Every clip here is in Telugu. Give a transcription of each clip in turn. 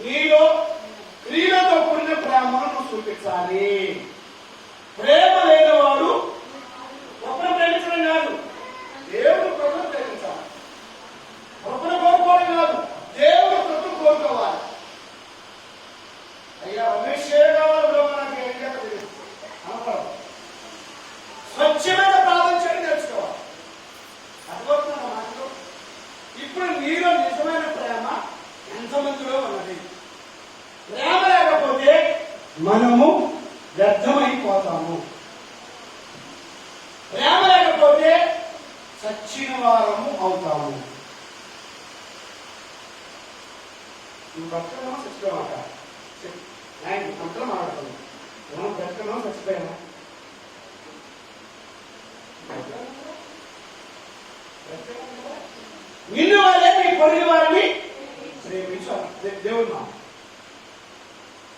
నీలో క్రియలతో కూడిన ప్రేమను చూపించాలి. ప్రేమ లేనివాడు ఒకరు ప్రేమించడం కాదు, దేవుడు కొరకు ప్రేమించాలి. ఒకరు కోరుకోవడం కాదు, దేవుడు కొరకు కోరుకోవాలి. అయ్యా రమేష్ కావాలి నాకు ఏం అనుకోవడం, స్వచ్ఛమైన ప్రార్థన చేయడం నేర్చుకోవాలి. అర్థమవుతున్నా మాటలు? ఇప్పుడు నీలో నిజమైన ప్రేమ ఎంతమందిలో ఉన్నది? ప్రేమ లేకపోతే మనము వ్యర్థమైపోతాము. ప్రేమ లేకపోతే చచ్చిన వారము అవుతాము. నువ్వు బ్రతకమా చచ్చిపోయామాట? ఆయన అంతా మాట్లాడుతుంది. మనం బ్రతకమా చచ్చిపోయామా? నిన్ను వాళ్ళే నీ పొరుగు వారిని ప్రేమించాలి. దేవుడు మా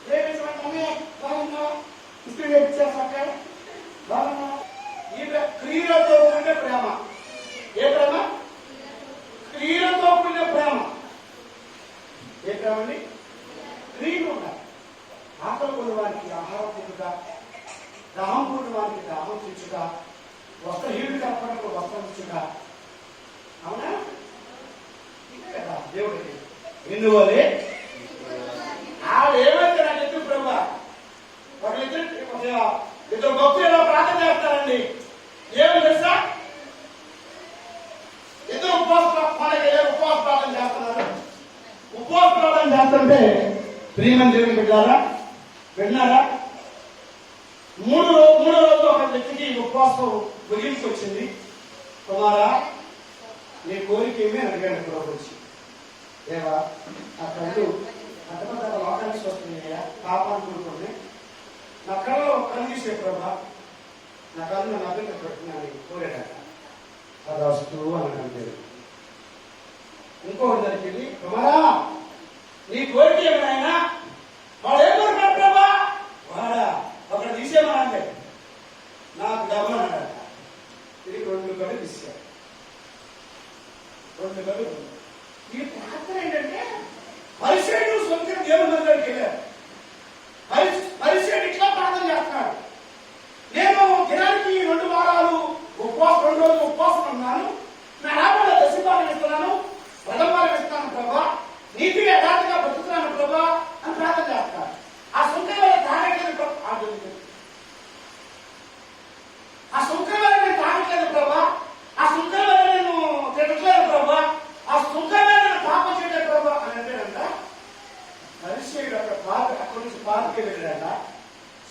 ప్రేమించమంటే బాగున్నా ఇస్త్రీ చేస్తాక బాగున్నా. ఈ క్రియలతో కూడిన ప్రేమ. ఏ ప్రేమ? క్రియలతో కూడిన ప్రేమ. ఏ ప్రేమ అండి? క్రియలు ఉండాలి. ఆకలి కొన్ని వారికి ఆహారం తిట్టుగా, దాహం కొన్ని వారికి దాహం తీర్చుగా, వస్త్రహీనుడు కనపడకు వస్త్రం ఇచ్చుగా. అవునా? ఇదే కదా దేవుడికి. ఎందువల్లే ఆడేమైతే నాకు ఎదురు ప్రభా, ఇద్దరు భక్తులు ఎలా ప్రార్థన చేస్తారండి? ఏమని తెలుసా? ఇద్దరు ఉపవాస ప్రార్థన చేస్తున్నారు. ఉపవాస ప్రార్థన చేస్తుంటే ప్రియమని దేవుని బిడ్డారా విన్నారా? మూడో రోజు ఒక వ్యక్తికి ఉపవాసం ముగింపు వచ్చింది. కుమారా నీ కోరిక ఏమీ అడిగాడు ప్రభు వచ్చి, దేవా నా కళ్ళు అంతమంది లోకానికి వస్తున్నాయా, పాపాన్ని కూడుకుంటే నా కళ్ళలో కళ్ళు తీసే ప్రభా, నా కళ్ళు నా నవ్వుని పెట్టినాను కోరాడట. అది వస్తూ అని అంటారు. ఇంకొకటి దగ్గరికి వెళ్ళి, కుమారా నీ కోరిక ఏమైనా? వాడు ఏం కోరుకున్నాడు ప్రభా? వాడా ఒకటి తీసేమనంటే నాకు డబ్బులు అన్నాడట. ఇది 2 కళ్ళు తీసాడు. 2 కళ్ళు. ఈ ప్రార్థన ఏంటంటే పరిశీలన సొంత దేవుని దగ్గరికి వెళ్ళారు. పరిశీలన ఇట్లా ప్రార్థన చేస్తున్నాడు. నేను దినానికి 2 వారాలు ఉపవాసం, 2 రోజులు ఉపవాసం ఉన్నాను. నా రాబోయే దశభాగం ఇస్తున్నాను, ప్రథమభాగం ఇస్తున్నాను ప్రభా, నీతి యథార్థంగా బతుకుతున్నాను ప్రభా అని ప్రార్థన చేస్తాను. ఆ సుంకరమైన తాగట్లేదు, ఆ సుంకరమైన నేను తాగట్లేదు ప్రభా, ఆ సుంకరమైన నేను తినట్లేదు ప్రభా, ఆ సుంకరమైన పాపం చేయలేదు ప్రభా అని అంటేనంట. పరిశీలుడు అక్కడి నుంచి పార్కి వెళ్ళాడంట.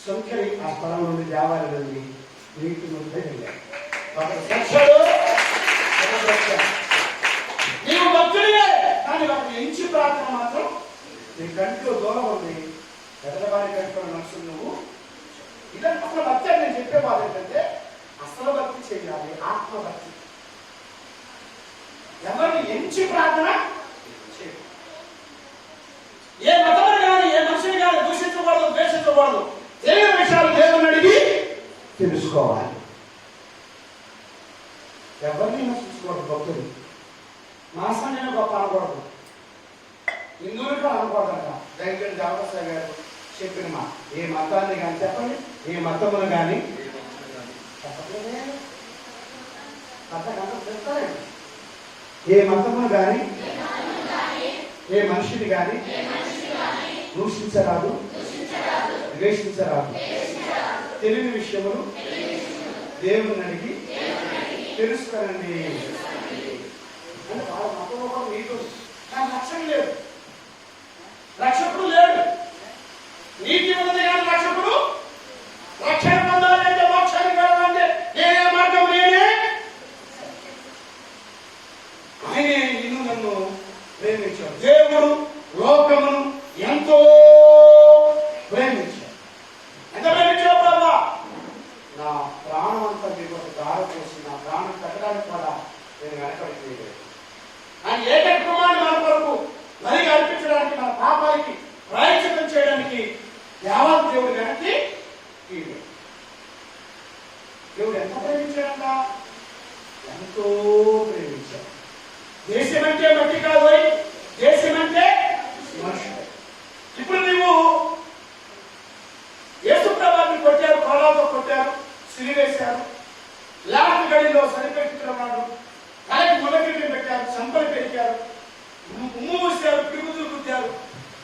సుంకరి ఆ స్థలం నుండి దేవాలయం నుండి నీటి ముందే వెళ్ళాడు. నీవు భక్తుడివే, కానీ ఒక ఎంచి ప్రార్థన మాత్రం నీ కంటిలో దూరం ఉంది. పెద్దవారి కంటిలో మనసు నువ్వు ఇదంతా అసలు భక్తి అని నేను చెప్పే బాధ ఏంటంటే అసలు భక్తి చేయాలి, ఆత్మభక్తి. ఎవరిని ఎంచి ప్రార్థన చేయాలి. ఏ మతములు కానీ ఏ మనిషిని కానీ దూషించకూడదు, ద్వేషించకూడదు. తెలియని విషయాలు దేవుని అడిగి తెలుసుకోవాలి. ఎవరిని నశించుకోవడం భక్తులు. మాసం నేను గొప్ప అనకూడదు, హిందువులకు అనకూడదంట. దైవం దేవసాయి గారు చెప్పిన మా ఏ మతాన్ని కానీ చెప్పండి, ఏ మతమును కానీ చెప్పట్లేదే. చెప్తారండి. ఏ మతమును కానీ ఏ మనిషిని కానీ దూషించరాదు, ద్వేషించరాదు. తెలియని విషయములు దేవుని అడిగి తెలుసుకోనండి. అంటే వాళ్ళ మతంలో కూడా నీకు నాకు రక్షణ లేదు, రక్షకుడు లేడు. నీతి ఉన్నది కానీ రక్షకుడు. రక్షణ పొందాలంటే మోక్షానికి వెళ్ళాలంటే నేనే మార్గం, నేనే. ఆయనే నిన్ను నన్ను ప్రేమించాడు. దేవుడు లోకమును ఎంతో ప్రేమించాడు. ఎంత ప్రేమించావు ప్రభా? నా ప్రాణం అంతా మీకు ఒక దారి పోసి నా ప్రాణం పెట్టడానికి కూడా నేను వెనకబడి ఆయన ఏకైక కుమారుడు మన కొరకు బలిగా అర్పించడానికి, మన పాపానికి ప్రాయశ్చిత్తం చేయడానికి యావత్ దేవుడు వెనక్కి దేవుడు ఎంత ప్రేమించాడంట? ఎంతో ప్రేమించాడు. దేశం అంటే మట్టి కాదు, దేశం అంటే మనుషుడు. సిరివేశారు. లాస్ట్ గడిలో సరిపెట్టుకున్నాడు. తలకి మొలకెట్టి పెట్టారు, చంపలు పెట్టారు, ఉమ్ము మూసారు, పిడుగుతులు కుట్టారు,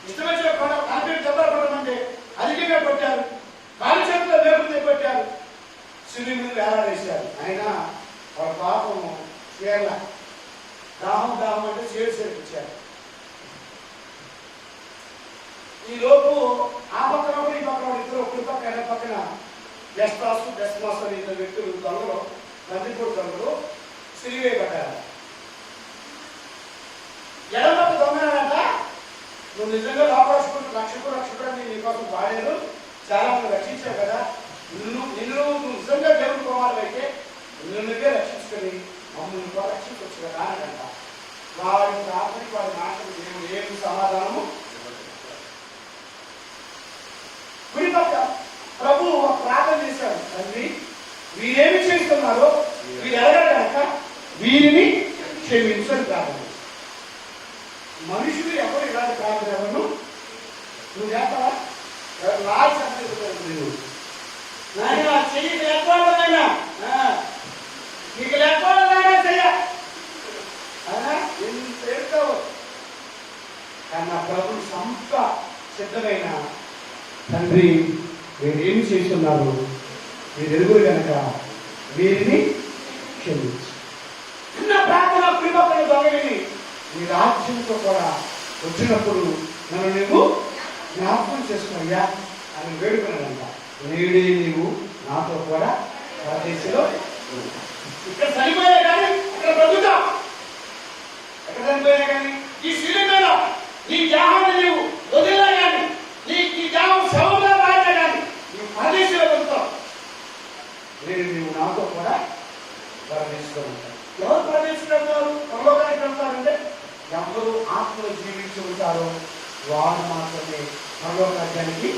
ఇష్టమొచ్చిన కాంక్రీట్ దెబ్బలు పడమంటే అధికంగా కొట్టారు, కాలు చేతుల్లో వేపులు కొట్టారు, సిరి మీద వేలాడేశారు. ఆయన వాళ్ళ పాపం కేరళ దాహం దాహం అంటే చేర్చేపించారు. ఈ లోపు ఆ పక్కన ఈ పక్కన ఇద్దరు ఒకరి పక్కన పక్కన గెస్టాసు గెస్ట్మాస్ అని ఇద్దరు వ్యక్తులు దొంగలు నందిపూడి దొంగలు సిరివేయబడ్డారు. ఎడమకు దొంగనంట, నువ్వు నిజంగా లోపడుచుకుంటూ రక్షకుడు నీకోసం వాడారు, చాలా మంది రక్షించావు కదా, నిన్ను నిజంగా దేవుడు కుమారుడు అయితే నిన్నుగా రక్షించుకొని మమ్మల్ని కూడా రక్షించవచ్చు కదా అనంట. వాడి ప్రార్థనకి వాడి మాటలు దేవుడు ఏమి సమాధానము గురిపక్క ప్రభు ప్రార్థన చేశాడు. తండ్రి వీరేమి చేస్తున్నారో వీరు ఎలాగ వీరిని క్షమించని ప్రార్థన. మనుషులు ఎవరు ఇలాంటి ప్రార్థన ఎవరు నువ్వు చేస్తావా? రాజు నాయన చెయ్యి లేకపోయినా నీకు లేకపోయినా చెయ్య ఎంత ఏడుతావు. కానీ నా ప్రభు సంత సిద్ధమైన తండ్రి వీరేమి చేస్తున్నారు మీరు ఎరుగురు కనుక వీరిని క్షమించు. చిన్న ప్రార్థన ప్రిమపని దొంగలిని నీ రాజ్యంతో కూడా వచ్చినప్పుడు నన్ను నువ్వు జ్ఞాపకం చేసుకోయ్యా అని వేడుకున్నాడంట. నేడే నీవు నాతో కూడా పరదేశంలో ఇక్కడ చనిపోయా కానీ అక్కడ బ్రతుకుతా, ఎక్కడ చనిపోయా కానీ ఈ శిలువలో నీ దేహాన్ని నీవు వదిలినా కానీ నీ దేహం శవంగా మారినా కానీ నీవు పరదేశంలో వెళ్తావు. నేడు నీవు నాతో కూడా పరదేశంలో ఉంటావు. ఎవరు పరదేశంలో వెళ్తారు? పరలోకానికి వెళ్తారంటే ఎవరు ఆత్మలో జీవించి ఉంటారో వారు మాత్రమే పరలోకానికి.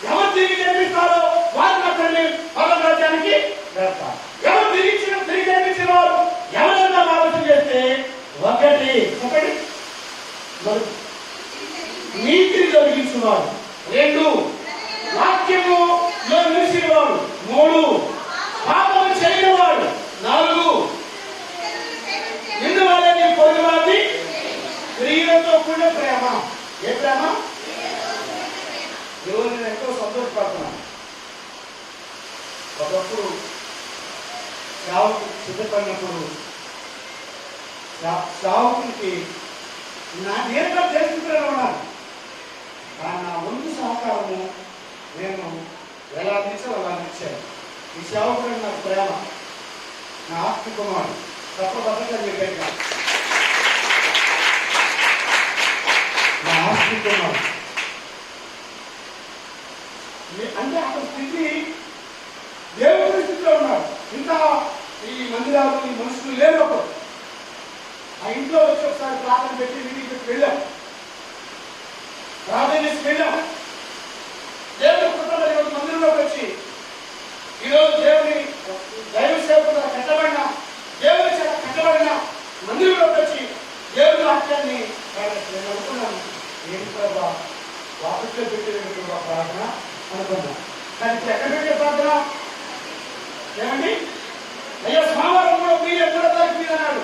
ఎవరు తిరిగి జన్మిస్తారో వారు మాత్రమే పరలోకానికి వెళ్తారు. ఎవరు తిరిగి జన్మించిన వారు ఎవరైనా ఆలోచన చేస్తే ఒకటి నీతిని జరిగించువాడు, 2 వాక్యములో నిలిచినవాడు, 3 పాపము చేయనివాడు, 4 ఇందువల్ల నీ పొరుగువారిని స్త్రీలతో కూడిన ప్రేమ. ఏ ప్రేమ? దేవుని నేను ఎంతో సంతోషపడుతున్నాను. ఒకప్పుడు సేవకు సిద్ధపడినప్పుడు సేవకునికి నా నేరుగా తెలుసుకునే ఉన్నాను. కానీ నా ముందు సహకారము నేను ఎలా తీసాను అలా ఇచ్చాను. ఈ సేవకుడు నాకు ప్రేమ, నా ఆస్తి కుమారుడు తప్పబద్ధంగా చెప్పాను. నా ఆస్తి కుమారుడు అంటే అక్కడ స్థితి దేవుడి స్థితిలో ఉన్నాడు. ఇంకా ఈ మందిరాలు ఈ మనుషులు లేనప్పుడు ఆ ఇంట్లో వచ్చి ఒకసారి ప్రార్థన పెట్టి ఇంటికి పెట్టి వెళ్ళాం, ప్రార్థన చేసి వెళ్ళాం. దేవుడి కుటుంబం ఈరోజు మందిరంలోకి వచ్చి ఈరోజు దేవుని దైవ సేవకుడు కట్టబడిన దేవుని చేత కట్టబడిన మందిరంలోకి వచ్చి దేవుని వాక్యాన్ని నేను అనుకున్నాను. ఏంటి ప్రభా వాకిట్లో పెట్టే ప్రార్థన అనుకున్నా. కానీ ఎక్కడ పెట్టే ప్రార్థన ఏమండి? అయ్యో సోమవారం కూడా మీరే 3వ తారీఖు మీద అన్నాడు.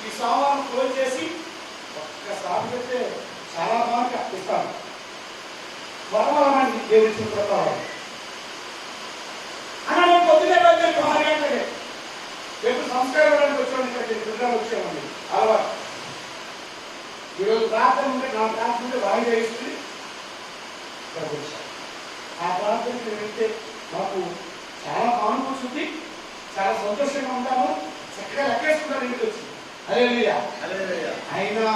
ఈ సోమవారం క్లోజ్ చేసి ఒక్కసారి పెడితే చాలా బాగా ఇస్తాను. వరవరమండి దేవుడి ప్రతాపం అన్న పొద్దునే రోజు 6 గంటలకే రేపు సంస్కారం వచ్చాము. ఇక్కడ వచ్చామండి అలవాటు. ఈరోజు ప్రార్థన ఉంటే నా ప్రార్థన ఉంటే వాయిదా వేస్తుంది ఇక్కడికి వచ్చాను. ఆ ప్రార్థనకి వెళ్తే మాకు చాలా బాగుంటుంది, చాలా సంతోషంగా ఉంటాము, చక్కగా లెక్కేసుకుంటారు. ఇంటికి వచ్చి హల్లెలూయా. అయినా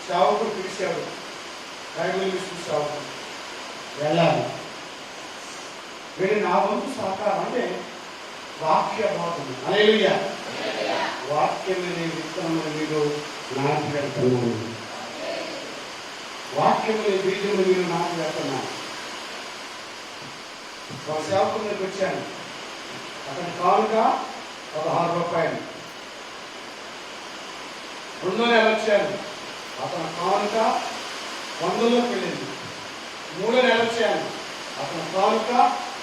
సేవకుడు పిలిచాడు, బైబిల్ సేవకుడు వెళ్ళాలి. వెళ్ళి నా వంతు సహకారం అంటే వాక్య బోధన. హల్లెలూయా. వాక్యం విత్తనములు మీరు నాటి వెళ్తున్నాను, వాక్యములు బీజములు మీరు నాటి వెళ్తున్నాను. ఒక సేవకుడికి వచ్చాను, అతని కానుక 16 రూపాయలు. 2వ నెల వచ్చాను, అతని కానుక 100లోకి వెళ్ళింది. 3వ నెల వచ్చాను, అతని కానుక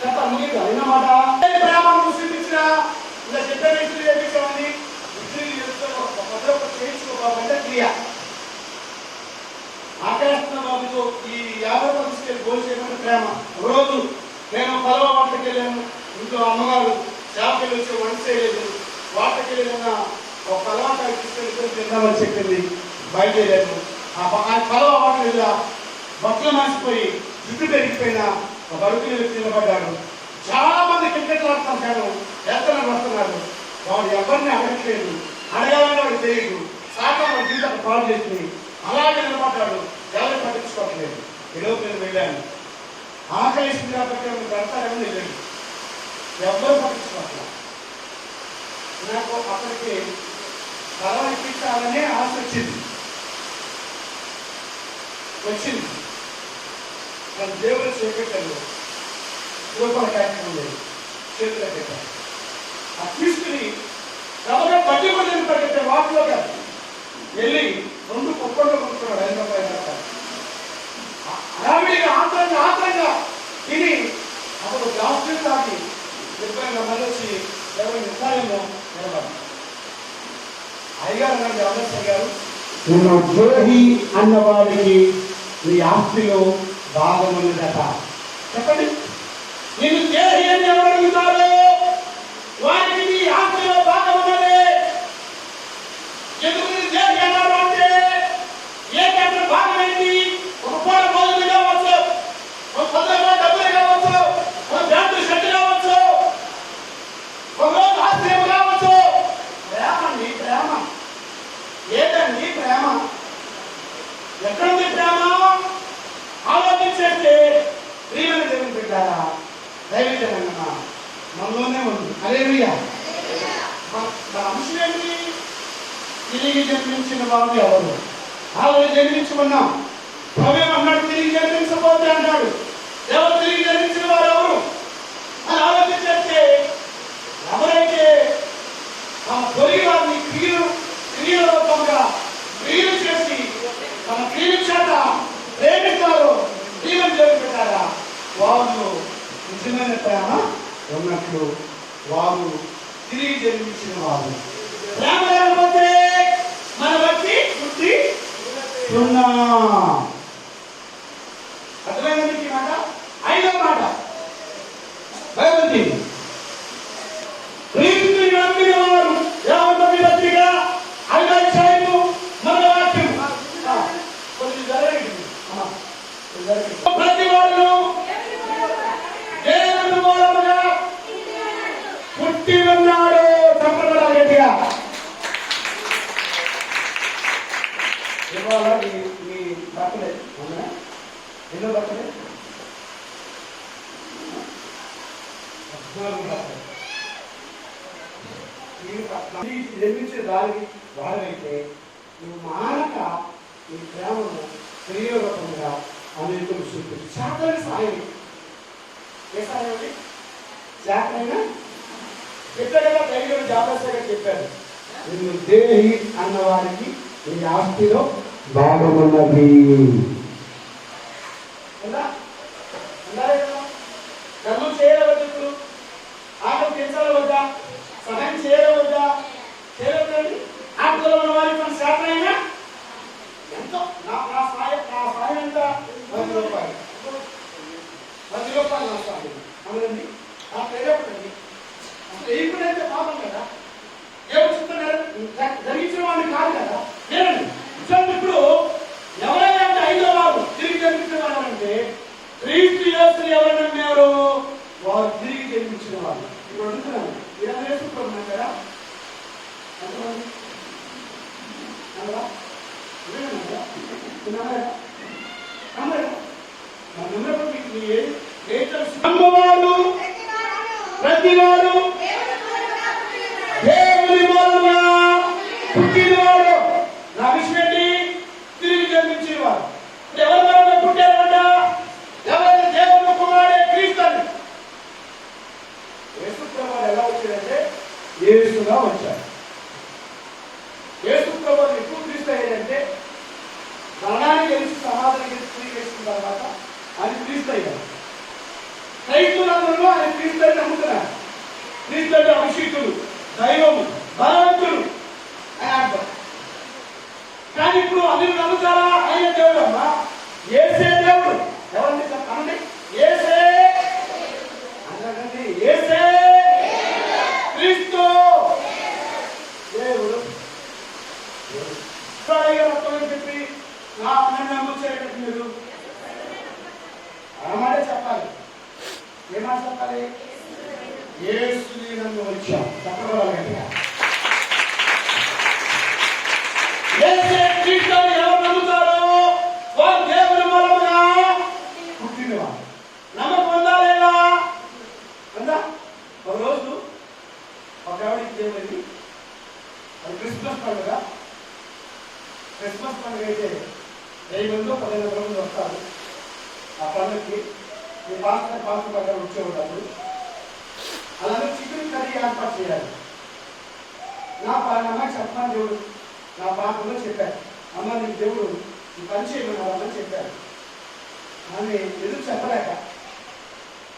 చెప్పాలి ముగిద్దాం అన్నమాట. ప్రేమను చూపించిన ఇలా చెప్పే వ్యక్తులు చేయించామని చేయించుకోవాలంటే క్రియ ఆకర్షణ బాబుతో ఈ 50 తీసుకెళ్ళి గోల్ చేయమని ప్రేమ. రోజు నేను పలవ వాటికి వెళ్ళాను, ఇంట్లో అమ్మగారు చేపకి వచ్చి వంట చేయలేదు, వాటికి వెళ్ళిన ఒక పలవాకాయ తీసుకెళ్ళి తిందామని చెప్పింది, బయలుదేరాను. ఆ పలవ వాటి వెళ్ళ బట్టలు మాసిపోయి జుట్టు పెరిగిపోయిన ఒక అడుగులు నిలబడ్డాడు. చాలా మంది క్రికెట్లు ఆడుతాం కానీ ఎత్తనాడు వస్తున్నాడు. వాడు ఎవరిని అడగట్లేదు, అడగాలని వాడు తెలియదు. సాయంత్రం జీవితాన్ని పాడు చేసి అలాగే నిలబడ్డాడు, ఎవరు పట్టించుకోవట్లేదు. ఈరోజు నేను వెళ్ళాను, ఆకలిస్తుంది కాబట్టి పెడతారని వెళ్ళాను, ఎవరు పట్టించుకోవట్లేదు. నాకు అక్కడికి తల ఎక్కించాలనే ఆశ వచ్చింది. మన దేవుడు చేపెట్టాను, రూపాయల కార్యక్రమం లేదు, చేతిలో పెట్టాను. ఆ తీసుకుని కాబట్టి పట్టి కొద్దిని పరిగెత్తే వాటిలో కాదు వెళ్ళి 2 కుక్కల్లో కొనుక్కున్నాడు. 5 రూపాయలు అడావిడిగా ఆత్రంగా తిని అప్పుడు గ్లాస్ తాగి ఎప్పుడైనా మళ్ళీ వచ్చి ఎవరి నిర్ణయంలో నిలబడి అయ్యారు అన్నది అమర్శ గారు, నువ్వు ద్రోహి అన్నవాడికి నీ ఆస్తిలో భాగం ఉన్నదట. చెప్పండి, నేను ద్రోహి అని ఎవరు అడుగుతారు? వారికి నీ ఆస్తిలో భాగం ఉన్నది. ఎందుకు ద్రోహి అన్నారు అంటే ఏకంటే భాగం ఏంటి? ఒక పూట రోజులు కావచ్చు, ఒక 10 డబ్బులు కావచ్చు, ఒక బ్యాంకు షర్ట్ కావచ్చు, ఒక రోజు ఆశ్రయం కావచ్చు. ప్రేమండి, ప్రేమ ఏదండి? ప్రేమ ఎక్కడుంది? ప్రేమ ఆలోచించేస్తే ప్రియమైన దేవుని పెట్టారా దైవజనంగా మనలోనే ఉంది. హల్లెలూయా. మన అంశం ఏంటి? తిరిగి జన్మించిన వాడు ఎవరు? ఆల్రెడీ జన్మించుకున్నాం. ప్రభు అన్నాడు తిరిగి జన్మించబోతే అన్నాడు. ఎవరు తిరిగి జన్మించిన వారు ఎవరు అని ఆలోచించేస్తే ఎవరైతే తమ తొలి వారిని క్రియల రూపంగా క్రియలు చేసి తమ క్రియల చేత ప్రేమిస్తారో జీవన జోలి పెట్టారా వారు నిజమైన ప్రేమ ఉన్నట్లు వారు తిరిగి జన్మించిన వారు. ప్రేమ లేకపోతే మన బట్టి బుద్ధి సున్నా. అర్థమైందా మీకు ఈ మాట? 5వ మాట బైబిల్ క్రీస్తుని నమ్మిన వారు యావత్తు పత్రిక 5వ అధ్యాయము 1వ వాక్యం కొంచెం జరగండి. ప్రతి వాడు దేవుని మూలముగా పుట్టి ఉన్నాడు. సంప్రదాయ గట్టిగా ఇవాళ మీ బర్త్డే అవునా? ఎన్నో బర్త్డే? 14 నిర్మించే దానికి వాడైతే నువ్వు మానక నీ ప్రేమను క్రియరూపంగా అనేకులు చూపించు. శాఖని సాయం. ఏ సాయం అండి? శాఖనైనా చెప్పారు కదా, దైవం జాగ్రత్తగా చెప్పారు. నిన్ను దేహి అన్నవారికి నీ ఆస్తిలో భాగమున్నది. కర్మం చేయవద్దు, ఇప్పుడు ఆటలు పెంచాలవద్దా, సహాయం చేయవద్దా? చేయవద్దండి. ఆటలో ఉన్న వారికి మన శాఖనైనా ఎంతో నా సాయం ఎంత? 10 రూపాయలు. 10 రూపాయలు నా సాయం అవునండి. నా పేరేపడండి ఎప్పుడైతే పాపం కదా, ఏమో చెప్తున్నారు జరిగించిన వాడిని కాదు కదా. లేదండి. ఇప్పుడు ఎవరైనా 5వ వారు తిరిగి జన్మించిన వారు అంటే క్రీస్తు యేసుని ఎవరు నమ్మారు వారు తిరిగి జన్మించిన వారు. ఇప్పుడు అడుగుతున్నాను, ఇలా వేసుకుంటున్నాం కదా ఎంతమంది? ప్రతివాడు దేవుని మూలంగా పుట్టినవాడు. నా విషయం ఏంటి? తిరిగి జన్మించేవాడు. ఎవరి మూలంగా పుట్టారంట? ఎవరైతే దేవుని కుమారుడే క్రీస్తు. యేసు ప్రభువు ఎలా వచ్చాడంటే యేసుగా వచ్చాడు. యేసు ప్రభువు ఎక్కువ క్రీస్తు అయ్యాడంటే మరణానికి గెలిచి సమాధానం గెలిచి తిరిగి వేసిన తర్వాత అది క్రీస్తు అయ్యాడు. క్రైస్తవులందరూ ఆయన క్రీస్తుని నమ్ముతున్నారు. క్రీస్తు అంటే అభిషేకులు, దైవము, బలవంతులు అని అర్థం. కానీ ఇప్పుడు అందరూ నమ్ముతారా ఆయన దేవుడు అమ్మా? యేసే దేవుడు. ఎవరండి చెప్పండి? యేసే అన్నాడండి. యేసే క్రీస్తు దేవుడు. చెప్పి నన్ను నమ్ముచేటట్టు మీరు అన్నమాట చెప్పాలి. ఏమాట చెప్పాలి? యేసుని నన్ను వచ్చాం చెప్పగలగండి. యేసే క్రీస్తు ఎవరు నమ్ముతారో వారు దేవుని మూలముగా పుట్టినవారు. నమ్మకం ఉందా లేదా? ఉందా? ఒక రోజు ఒక ఆవిడకి దేవుడి అది క్రిస్మస్ పండుగ. క్రిస్మస్ పండుగ అయితే 10 మంది 15 మంది వస్తారు ఆ పండుగకి. ఈ పాస్టర్ ప్రకారం వచ్చేవాళ్ళు. అలాగే చికెన్ కర్రీ ఏర్పాటు చేయాలి. నా అమ్మాయి చెప్పమని దేవుడు నా పాత్రలో చెప్పారు. అమ్మ నీకు దేవుడు ఈ పని చేయమని చెప్పారు. ఆమె ఎదురు చెప్పలేక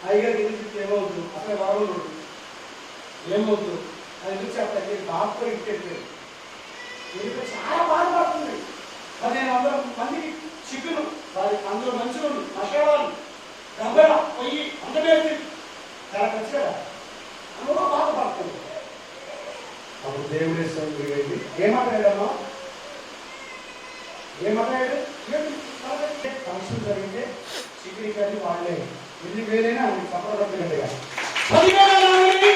అయ్యగారు ఎదురు ఏమవుతుంది అసలు వరవడు ఏమవుతుంది అని ఎదురు చెప్పలేక బాబుతో ఇంటికెళ్ళారు. ఎందుకు చాలా బాధపడుతుంది. 1500 మందికి చికెన్, వారి అందులో మంచులు మసాలాలు గంగర పొయ్యి అందమేసి చాలా ఖర్చు కదా అందులో బాధపడుతుంది. అప్పుడు దేవుడే వెళ్ళి ఏమాట్లాడమ్మా ఏమాట్లాడు ఫంక్షన్ జరిగితే చికెన్ కర్రీ వాళ్ళే ఎన్ని వేలైనా సఫలపడినట్టుగా 10,000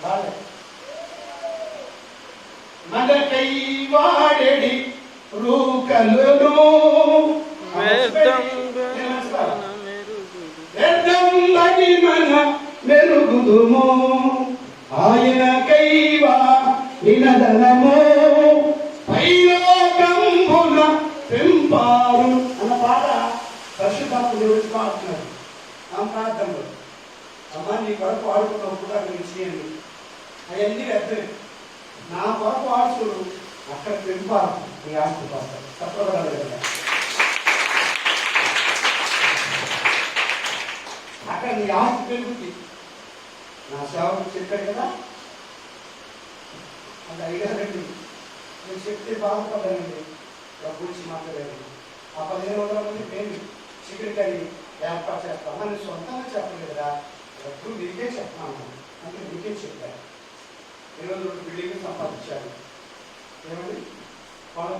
వాళ్ళే మనకై వాడెడి రూకలను మన మెరుగుదుము ఆయనకైవా నినదనము పైలోకంబున పెంపారు అన్న పాట పరిశుద్ధాత్మ దేవుడికి పాడుతున్నారు. ఆ ప్రార్థనలో అమ్మ నీ కొరకు ఆడుకున్న కూడా ఇచ్చేయండి అవన్నీ వ్యర్థమే. నా కొరకు ఆడుతుడు అక్కడ పెంపారు నీ ఆస్తి పాస్తారు తప్పగలరు కదా. అక్కడ నీ ఆస్తి పెరుగుతుంది. నా సేవకు చెప్పాడు కదా అంటే అడిగారండి. నేను చెప్తే బాధపడ్డానండి. గురించి మాట్లాడాను. ఆ 1500 మంది మేము చికెన్ కర్రీ ఏర్పాటు చేస్తాను. నేను సొంతంగా చెప్పలేదు కదా, ఎప్పుడు మీకే చెప్తాను అంటే మీకే చెప్పాను. ఈరోజు 2 బిల్డింగ్లు సంపాదించాను. ఏమండి వాళ్ళు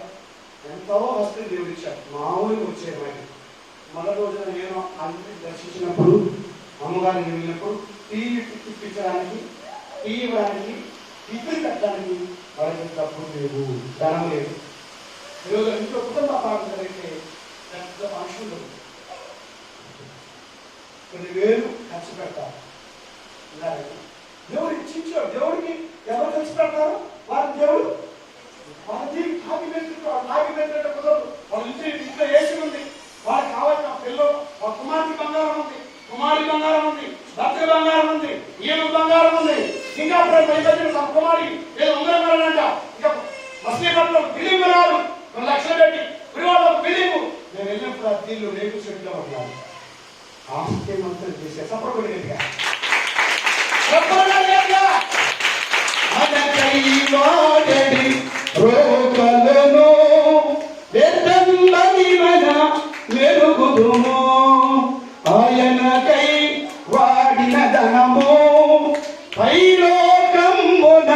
ఎంతో వస్తువులు దేవుడు ఇచ్చారు. మామూలుగా వచ్చారు. మరి మొదటి రోజున నేను అన్ని దర్శించినప్పుడు అమ్మగారిని వెళ్ళినప్పుడు టీ తిప్పించడానికి, టీ ఇవ్వడానికి, టిఫిన్ కట్టడానికి వాళ్ళకి డబ్బులు లేవు, ధనం లేదు. ఈరోజు ఇంట్లో కుటుంబ పాఠం జరిగితే పెద్ద మనుషులు కొన్ని వేలు ఖర్చు పెడతారు. దేవుడు ఇచ్చించాడు. దేవుడికి ఎవరు ఖర్చు పెడతారు? వారి దేవుడు వాళ్ళకి కాకి పెట్టుకుంటారు. కాకి పెట్టినట్టు కుదరదు. వాళ్ళ ఇంట్లో ఏసీ ఉంది. వాళ్ళకి కావాల్సిన పిల్లలు వాళ్ళ కుమార్తె బంగారం ఉంది, కుమారి బంగారం ఉంది, భర్త బంగారం ఉంది, ఈయన బంగారం ఉంది. ఇంకా కుమారి ఏదో ఉందంట. ఇంకా మసీపట్లో బిల్డింగ్ రాదు 2 లక్షలు పెట్టి పిల్లవాళ్ళ బిల్డింగ్. నేను వెళ్ళినప్పుడు ఆ దీళ్ళు రేపు చెట్టుగా ఉన్నాను. ఆస్తి మంత్రం చేసే సపడగలిగా రోకలను మెరుగుదుము ఆయనకై వాడిన ధనము పైలోకంబున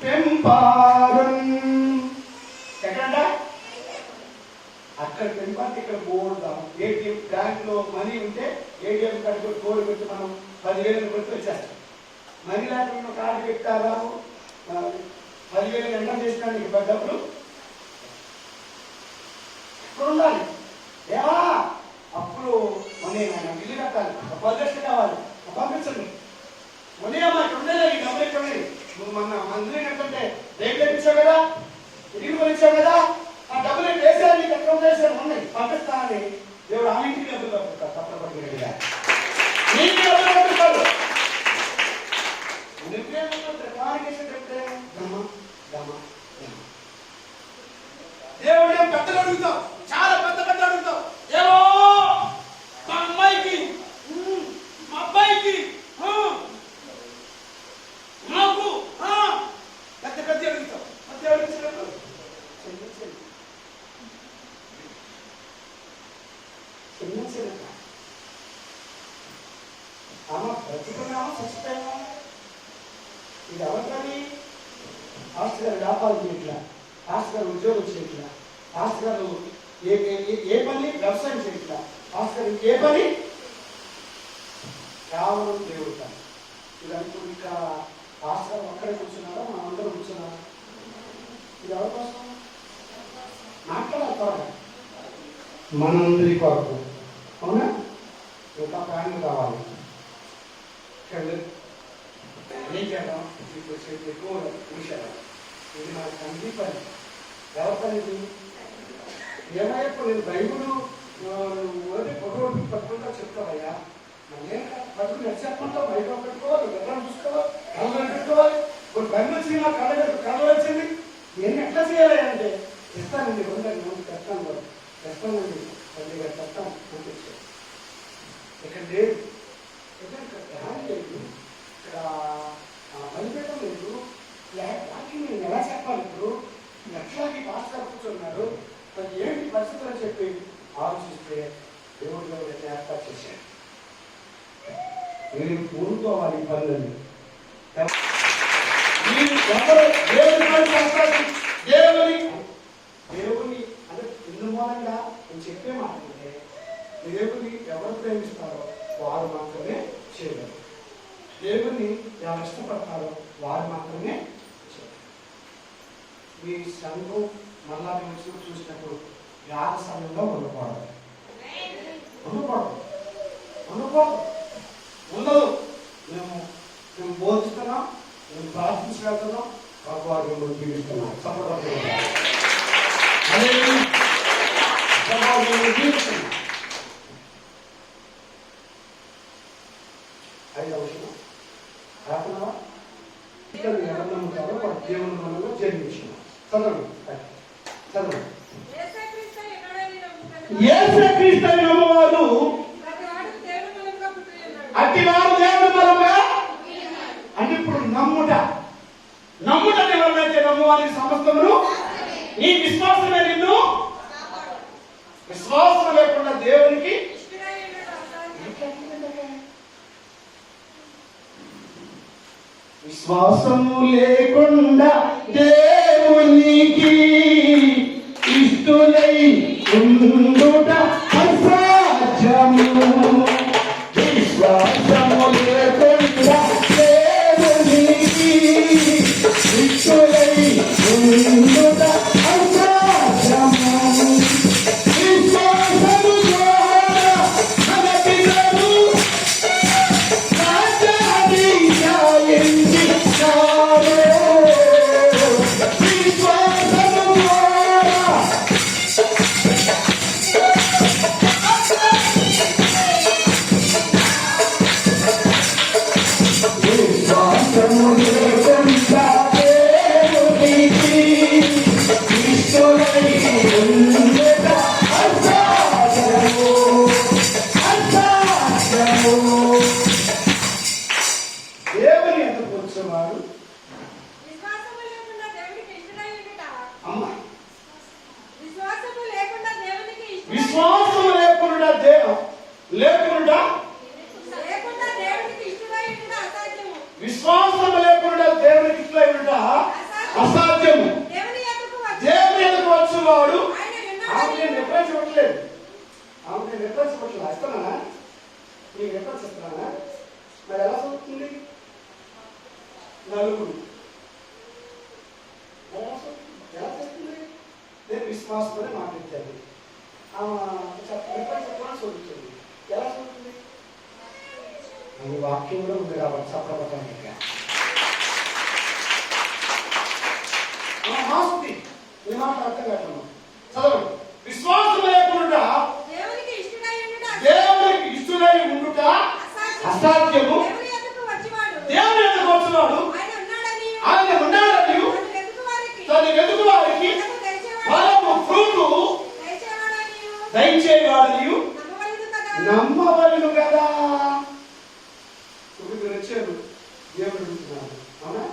పెంపారు. ఎక్కడంట? అక్కడ పెంపారు, ఇక్కడ బోర్డు. ఏటీఎం బ్యాంక్ లో మనీ ఉంటే ఏటీఎం కార్డు బోర్డు పెట్టి మనం 10,000 పెట్టి వచ్చేస్తాం. మనీ లేకుండా కార్డు పెట్టారా 10,000 ఎంటర్ చేసినానికి డబ్బులు ఇప్పుడు ఉండాలి. ఏమా అప్పుడు మనీ ఇల్లు కట్టాలి, 10 లక్షలు కావాలి, పంపించండి. మనీ అమ్మా ఇక్కడ ఉండేది, ఈ డబ్బులు ఇక్కడ ఉన్నాయి. నువ్వు మొన్న మందులు కట్టంటే రేపు తెప్పించావు కదా, ఇల్లు కొనిచ్చావు కదా, ఆ డబ్బులు వేసాను నీకు ఎక్కడ వేసాను ఉన్నాయి పంపిస్తానని దేవుడు ఆ ఇంటికి డబ్బులు పంపిస్తాడు. తప్పకుండా నీకు డబ్బులు పంపిస్తాడు. దేవుడు పెద్దలు అడుగుతావు, చాలా పెద్ద అడుగుతావు. ఏమో వ్యాపారం చేయట్లా, పాస్టర్ గారు ఉద్యోగం చేయట్లా, పాస్టర్ గారు ఏ పని వ్యవసాయం చేయట్లా, పాస్టర్ గారు ఏ పని కేవలం దేవుడు పని. ఇదంతా ఇక్కడ పాస్టర్ గారు ఒక్కడే కూర్చున్నారా, మనం అందరం కూర్చున్నారా? ఇది ఎవరి కోసం మాట్లాడాలి? మనందరి కొరకు. అవునా? ఇంకా ప్రాణం కావాలి. ఏం చేద్దాం? ఎక్కువ విషయాలు ఇది నాకు తండ్రి పని. ఎవరి పని ఇది? ఏమైనా నేను బైబుల్ ఫోటో పట్టుకుంటా చెప్తావయ్యా, నేను పట్టుకుని నచ్చేసుకుంటావు, బయట పెట్టుకోవాలి, వివరణ చూసుకోవాలి, కళ్ళు పెట్టుకోవాలి. కొన్ని పని వచ్చింది, నాకు కళ్ళు వచ్చింది, నేను ఎట్లా చేయాలి అంటే ఇస్తానండి, ఉండండి, ముందు తెస్తాను, తెస్తానండి, తల్లి గారు తెస్తాను అనిపించాను. ఇక్కడ లేదు, ఇక్కడ ధ్యానం లేదు, ఇక్కడ బలిపేయడం లేదు. వాటిని నేను ఎలా చెప్పాలి? ఇప్పుడు ఎట్లాంటి పాస్టర్ కూర్చున్నారు, మరి ఏంటి పరిస్థితులు అని చెప్పి ఆలోచిస్తే దేవుడు ఏర్పాటు చేశాడు. మీరు కోరుకోవాలి ఈ పనులని. దేవుని అంటే ఇందు మూలంగా నేను చెప్పే మాట్లాడితే దేవుని ఎవరు ప్రేమిస్తారో వారు మాత్రమే చేయగలరు. దేవుని ఎవరు ఇష్టపడతారో వారు మాత్రమే చేయగలరు. మీ సంఘం మళ్ళా మేము చూసినప్పుడు యాగ సమయంలో ఉండకూడదు, ఉండకూడదు, ఉండకూడదు, ఉండదు. మేము బోధిస్తున్నాం, మేము ప్రార్థించగలుగుతున్నాం, ప్రభువారు మిమ్మల్ని జీవిస్తున్నాం. జీవిస్తున్నాం. ఐదవ విషయం కాకుండా ఎవరు నమ్ముతారో వాడు దేవుని మనలో జన్మించిన. చదవండి చదవండి. యేసుక్రీస్తు నమ్మువారు అట్టివారు దేవుని మూలంగా. అంటే ఇప్పుడు నమ్ముట ఎవరినైతే నమ్మువారికి సమస్తమును నీ విశ్వాసమే నిన్ను. విశ్వాసం లేకుండా దేవునికి విశ్వాసము లేకుండా దేవునికి ఇష్టులై ఉండుట అసాధ్యము. విశ్వాసము లేకుండా దేవునికి ఇష్టులై ఉండుట అసాధ్యము. విశ్వాసము ద్వారా మనకిదను రాజాధికాయించి అసాధ్యము. దేవుని ఎదుకు వచ్చేవాడు ఆమె రిఫరెన్స్ ఇవ్వట్లేదు, ఆమె రిఫరెన్స్ ఇవ్వట్లేదు. ఇస్తున్నానా? నీకు రిఫరెన్స్ ఇస్తున్నానా? మరి ఎలా చదువుతుంది? నలుగురు ఎలా చేస్తుంది? నేను విశ్వాసంతోనే మాట్లాడతాను. రిఫరెన్స్ ఇవ్వడానికి చదువుతుంది. ఎలా చదువుతుంది? ఈ వాక్యంలో ఉంది కాబట్టి చప్పట్లేదు. ఆస్తి ఈ మాట అర్థం కాదు. చదవండి. విశ్వాసం లేకుండా దేవునికి ఇష్టడై ఉండుట అసాధ్యము. దేవుని ఎదుకు వచ్చినాడు, ఆయన ఉన్నాడని తను వెతుకు వారికి ఫలము ఫ్రూట్ దయచేవాడని నమ్మవలను కదా. మీరు వచ్చారు, దేవుడు ఉంటున్నారు. అవునా?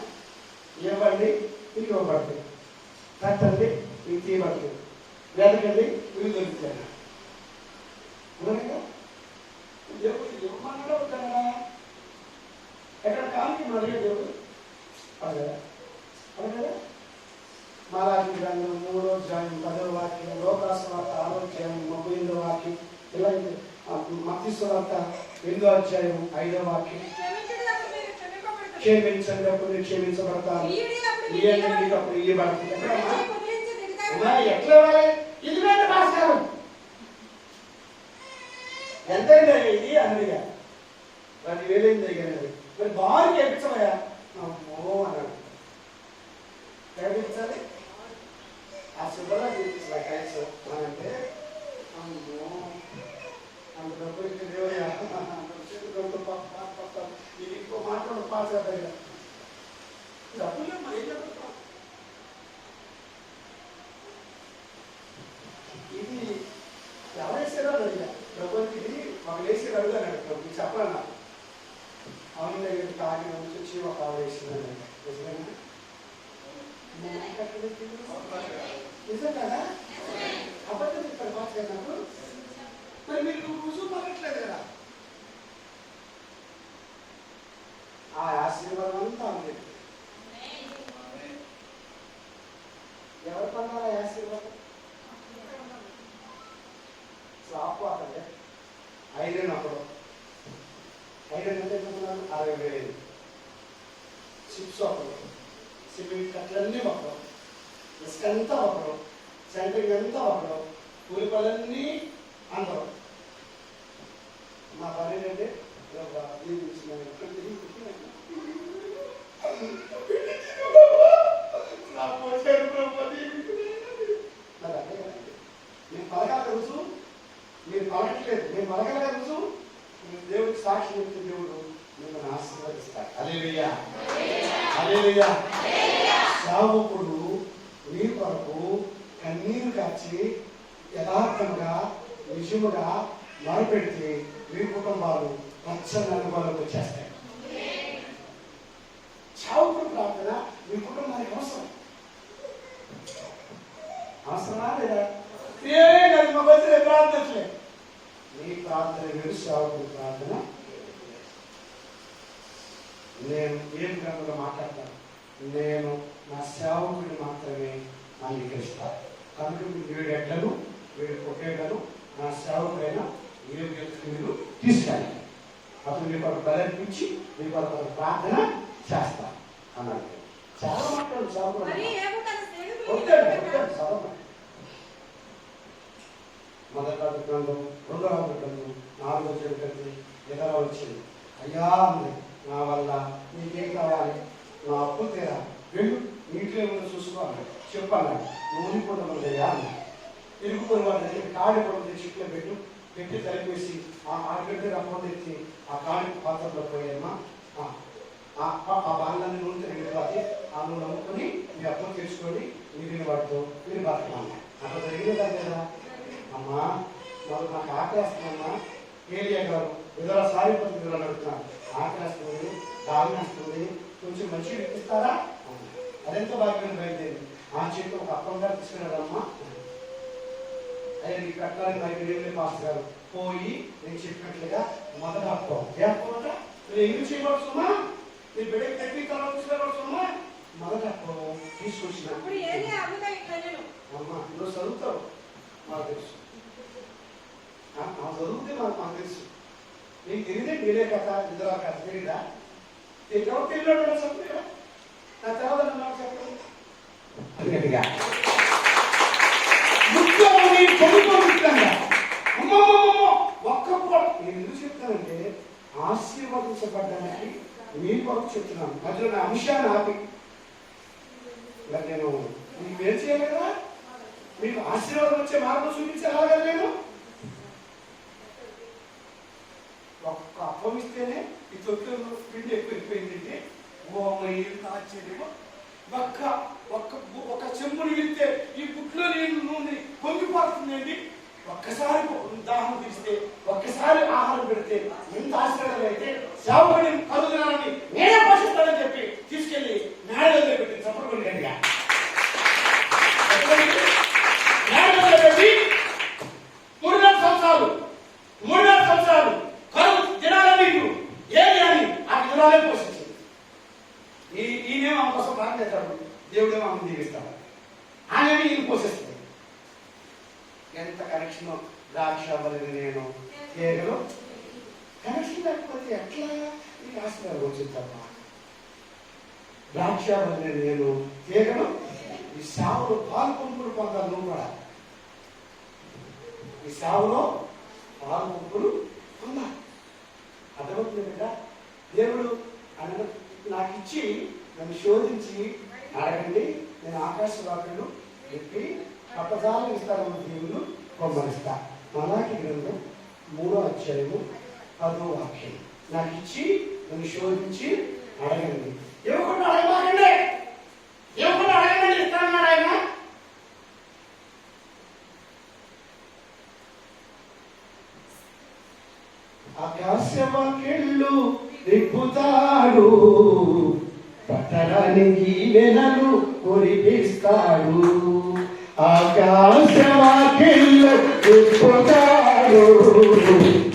ఇవ్వండి, మీకు ఇవ్వబడుతుంది. కట్టండి, మీకు తీయబడుతుంది. వెతకండి, మీకు దొరుకుతాయి. దేవుడు ఇవ్వమన్నాడా వద్దన్నాడా? ఎక్కడ కానికి అడిగే దేవుడు అడగదా? అడగదా? మలాకి గ్రంథం 3వ అధ్యాయం 10వ వాక్యం, లోకాసువార్త 6వ అధ్యాయం 38వ వాక్యం, ఇలా మత్తయి సువార్త 8వ అధ్యాయం 5వ వాక్యం. క్షమించండి అప్పుడు మీరు క్షమించబడతారు, ఇయ్యండి అప్పుడు ఇయ్యబడుతుంది. ఎట్లా ఇవ్వాలి? ఇది భాస్కరం ఎంతైందా ఇది అన్నదిగా 10,000 అయింది దగ్గర. మరి బాగా చేయించమయ్యా అమ్మో అన్నాడు. చేయించాలి ఆ శుభ్రంగా చేయించాలి కైసు అంటే అమ్మో అంత డబ్బు ఇచ్చి దేవుడు ఇంకో మాట్లాడు పాస్ కదా డబ్బులు మరి ఏం చెప్తాం. ఇది ఎవరేసారో అడిగా ప్రభుత్వం, ఇది మాకు వేసి అడుగుతాను ప్రభు చెప్పాలన్నా. అవును దగ్గర తాగి వచ్చి ఒక ఆవిడ వేసిందని నిజం కదా? అబద్ధం చెప్తారు బాగా నాకు. మరి మీరు రుజువు పడట్లేదు కదా. ఆ ఆశీర్వాదం అంతా ఉంది. ఎవరు పొందాలి ఆ ఆశీర్వాదం? స్లాప్ అతడే ఐరన్ అప్పుడు ఐరన్ అంటే చెప్తున్నాను 60,000. చిప్స్ ఒకరు, సిమెంట్ కట్లన్నీ ఒకరు, ఇసుక అంతా ఒకరు, సెంటరింగ్ అంతా ఒకరు, కూలి పనులన్నీ అందరూ. మా పని ఏంటంటే నేను పలకాల రుజువు, మీరు పలకట్లేదు, నేను పలకల రుజువు. దేవుడికి సాక్షి చెప్తే దేవుడు మిమ్మల్ని ఆశీర్వదిస్తాడు. హల్లెలూయా, హల్లెలూయా. సేవకుడు మీ కొరకు కన్నీరు కాచి యథార్థంగా నిజముగా మొరపెడితే మీ కుటుంబాలు పచ్చని అనుభవాలకు వచ్చేస్తాయి. సేవకుడు ప్రార్థన మీ కుటుంబానికి అవసరం. అవసరమా లేదా? మాకు వచ్చిన ప్రార్థనలే నీ ప్రార్థన వేరు, సేవకుడి ప్రార్థన. నేను ఏం గ్రంథంలో మాట్లాడతాను, నేను నా సేవకుడిని మాత్రమే అంగీకరిస్తాను. కనుక వీడు ఎడ్లను వీడు పొట్టేళ్లను నా సేవకుడైన ఏ వ్యక్తి మీరు తీసుకెళ్ళి అప్పుడు మీ కొరకు బలర్పించి మీ కొరకు ప్రార్థన చేస్తా అన్నాడు. చాలా మాట్లాడు సేవకుడు. మొదటి గ్రంథం 2వ గ్రంథం 4వ అధ్యాయం ఎదర వచ్చింది. అయ్యా అంది, నా వల్ల నీకేం కావాలి? నా అప్పు తీరా, వెళ్ళు నీటిలో ఏమన్నా చూసుకోవాలి చెప్పాలి. నూనె కూడా ఉందయ్యా అన్న. ఇరుగుకొని వాళ్ళ దగ్గర కాడి కూడా చిట్లో పెట్టి తలిపేసి ఆ ఆడిగడ్డ రప్పం తెచ్చి ఆ కాడి పాత్రలో పోయామ్మా, ఆ బాణాన్ని నూనె తగ్గిపోతే ఆ నూనె అమ్ముకొని మీ అప్పు తెచ్చుకొని మిగిలిన వాటితో మీరు బతకమన్నా. అక్కడ జరిగినదా లేదా? అమ్మా మాకు నాకు ఆకలేస్తుందమ్మా. ఏలియా గారు ఏదో సారిపతి మీరు అడుగుతున్నారు, ఆకలేస్తుంది, దాని వస్తుంది, కొంచెం మంచిగా ఇప్పిస్తారా? అదెంత భాగ్యం బయలుదేరి ఆ చేతితో ఒక అప్పం గారు తీసుకున్నాడమ్మా. అయ్యా నీకు కట్టాలని మరి ఏమి మాస్టర్ గారు పోయి నేను చెప్పినట్లుగా మొదట అప్పం ఏమన్నా నువ్వు ఎందుకు చేయవలసుమా? నీ బిడ్డకి తగ్గి తర్వాత తీసుకురావచ్చుమా? మొదట అప్పం తీసుకొచ్చిన అమ్మా నువ్వు చదువుతావు మాకు తెలుసు, చదివితే మాకు తెలుసు. నీకు తెలియదే మీరే కథ ఇద్దరు కథ తెలియదా? ఎవరు తెలియదు చెప్పండి కదా, నా తర్వాత చెప్పండి. ఒక్క నేను ఎందుకు చెప్తానంటే ఆశీర్వదించబడ్డానికి మీ కొరకు చెప్తున్నాను. మధ్యలో నా అంశాన్ని ఆపి మరి నేను మీకు ఏం చేయాలి కదా, మీకు ఆశీర్వాదం వచ్చే మార్గం చూపించాలి. నేను ఒక్క అప్పం ఇస్తేనే ఈ తొట్టిలో పిండి ఎక్కువైపోయిందంటే ఓ ఆశ్చర్యమో. ఒక్క చెంబుని వెళ్తే ఈ గుట్లో నీళ్ళు నూనె పొంగిపోతుందండి. ఒక్కసారి దాహం తీస్తే ఒక్కసారి ఆహారం పెడితే ఎంత ఆశ్చర్యం అయితే సేవకుడి కలుగుదనాన్ని నేనే పోషిస్తానని చెప్పి తీసుకెళ్లి మేడలో పెట్టి చప్పట్లు గట్టిగా మేడలో పెట్టి 3 సంవత్సరాలు కరువు దినాలని ఏమి అని ఆ దినాలే పోషించింది. ఈయనేమో ఆమె కోసం ప్రార్థిస్తాడు, దేవుడేమో ఆమె దీవిస్తాడు. ఈయన పోసేస్తుంది. ఎంత కనెక్షన్! ద్రాక్ష వలని నేను తీగలు. కనెక్షన్ లేకపోతే ఎట్లా నీకు ఆశీర్వాదం వచ్చిందమ్మా? ద్రాక్ష వలని నేను తీగలు. ఈ సేవలో పాలు పంపులు పొందాలి. నువ్వు కూడా ఈ సేవలో పాలు పంపులు పొందాలి. అర్థమవుతుంది కదా? దేవుడు అన్న నాకు ఇచ్చి నన్ను శోధించి అడగండి, నేను ఆకాశవాకులను చెప్పి అపజాలు ఇస్తాను. దేవుడు కొమ్మరిస్తా. మలాకి గ్రంథం 3వ అధ్యాయము 10వ వాక్యం. నాకు ఇచ్చి నన్ను శోధించి అడగండి. ఇవ్వకుండా అడగమాకండి, ఇవ్వకుండా అడగండి, ఇస్తానన్నాడు ఆయన. ఆకాశవాక్యుళ్ళు విప్పుతాడు, పట్టడానికి వెనలు కురిపిస్తాడు. ఆకాశవాక్యుళ్ళు విప్పుతాడు,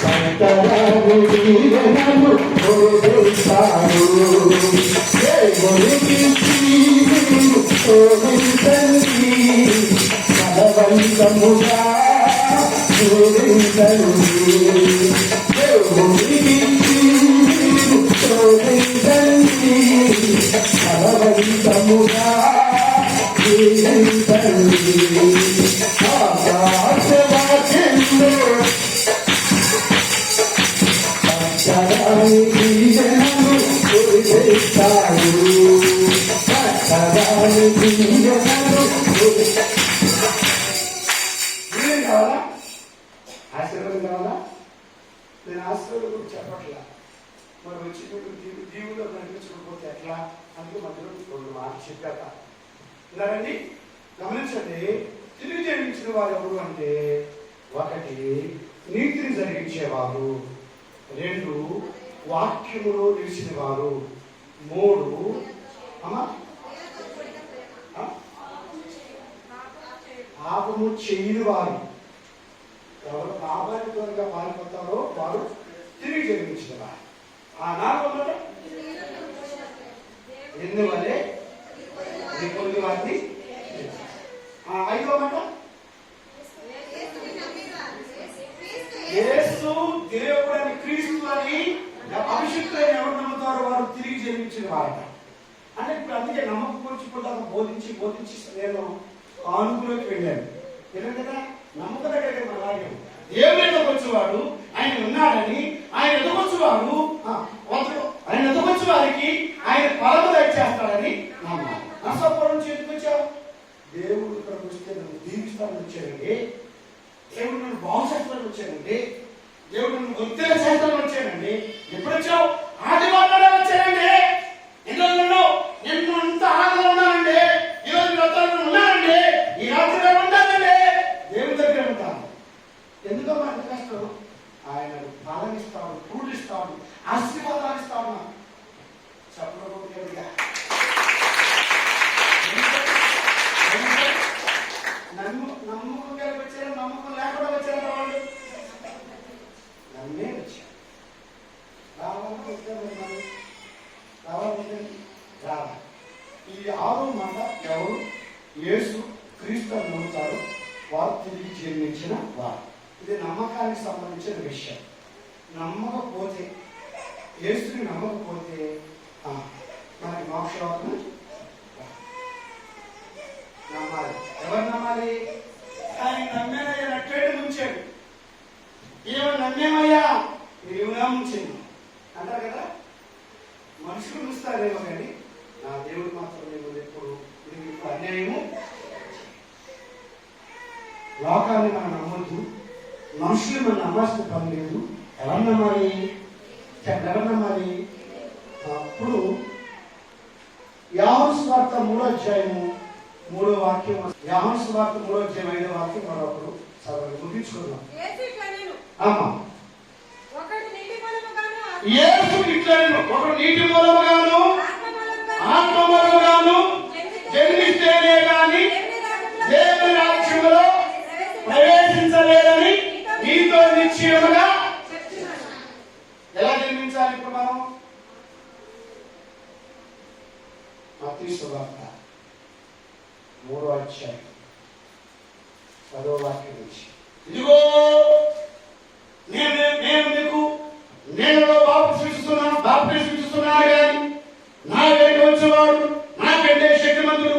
పట్టడానికి వెనలు కురిపిస్తాడు. బలవంతముగా ఆశీర్వాదం కావాలా? నేను ఆశీర్వాదం గురించి చెప్పట్లా. మరి వచ్చి దీవుల్లో కనిపించకపోతే ఎట్లా? అందుకే మధ్యలో 2 మాటలు చెప్పాక ఉన్నారండి. గమనించండి. తిరిగి జన్మించిన వారు ఎవరు అంటే, 1 నీతిని జరిగించేవారు, 2 వాక్యములో నిలిచిన వారు, 3 పాపము చేయని వారు. ఎవరు పాపానికి త్వరగా మారిపోతారో వారు తిరిగి జన్మించిన వారు. ఆ 4వ ఎందువల్లే కొన్ని వారిని. 5వ మాట యేసు దేవుడు అని, క్రీస్తు అని అభిషిక్తులని ఎవరు నమ్ముతారో వారు తిరిగి జన్మించిన వారట. అంటే ఇప్పుడు అందుకే నమ్మకం కూర్చుకుంటాను బోధించి నేను కానుకలోకి వెళ్ళాను. ఎందుకంటే కదా నమ్మకం దగ్గర మన అలాగే దేవుడు ఎదుకొచ్చేవాడు, ఆయన ఉన్నాడని, ఆయన ఎదుకొచ్చేవాడు, ఆయన ఎదుకొచ్చే వారికి ఆయన ఫలము దయచేస్తాడని నమ్మాలి. నష్టపూర్వం నుంచి ఎదుకొచ్చావు. దేవుడు ఇక్కడికి వస్తే నన్ను దీవిస్తానని వచ్చానండి, దేవుడు నన్ను బాగు చేస్తానని వచ్చానండి, దేవుడు నన్ను ఒత్తిడి చేస్తానని వచ్చానండి. ఎప్పుడు వచ్చావు? ఆదివారంలో వచ్చానండి. ఎన్ని రోజులు నేను అంత ఆనందంగా ఉన్నానండి. ఈరోజు వ్రతాలు ఉన్నానండి, ఈ రాత్రి ఉంటానండి, దేవుడి దగ్గర ఉంటాను. ఎందుకో మనకు కష్టం? ఆయన ఫలమిస్తాడు, పూడిస్తాడు, ఆశీర్వాదాలు ఇస్తాడు. చెప్పకపోతే నమ్మకం కలిగి వచ్చారా, నమ్మకం లేకుండా వచ్చారా? వాళ్ళు నమ్మే వచ్చారు. రావాలి. ఈ 6వ మాట ఎవరు యేసు క్రీస్తు నమ్ముతారు వారు తిరిగి జన్మించిన వారు. ఇది నమ్మకానికి సంబంధించిన విషయం. నమ్మకపోతే, యేసుని నమ్మకపోతే మనకి మోక్షవాదం నమ్మాలి. ఎవరు నమ్మాలి? ఆయన నమ్మేనయ్యా, నట్టేడు ముంచాడు. ఏమో నమ్మేమయ్యా, నీవుగా ముంచింది అంటారు కదా. మనుషులు చూస్తారేమో కానీ నా దేవుడు మాత్రం నేను ఎప్పుడు ఇప్పుడు అన్యాయము. లోకాన్ని మనం నమ్మొద్దు, మనుషులు మనం నమ్మాల్సిన పని లేదు. ఎవరు నమ్మాలి? ఎవరు నమ్మాలి? అప్పుడు యోహాను సువార్త 3వ అధ్యాయము 3వ వాక్యం, యోహాను సువార్త 3వ అధ్యాయం 5వ వాక్యం మరొకరు చదవండి, ముగించుకుందాం. యేసు ఇట్లను ఒకడు నీటి మూలముగాను ఆత్మ మూలముగాను జన్మిస్తేనే గాని దేవుని రాజ్యములో ప్రవేశించలేదని నీతో నిశ్చయముగా. ఎలా జన్మించాలి ఇప్పుడు మనం? మత్తయి సువార్త 3వ అధ్యాయం 10వ వాక్యం నుంచి, ఇదిగో నేను మీకు నేలలో బాప్తిస్మం ఇస్తున్నాను కానీ నా వెనుక వచ్చేవాడు నాకంటే శక్తిమంతుడు,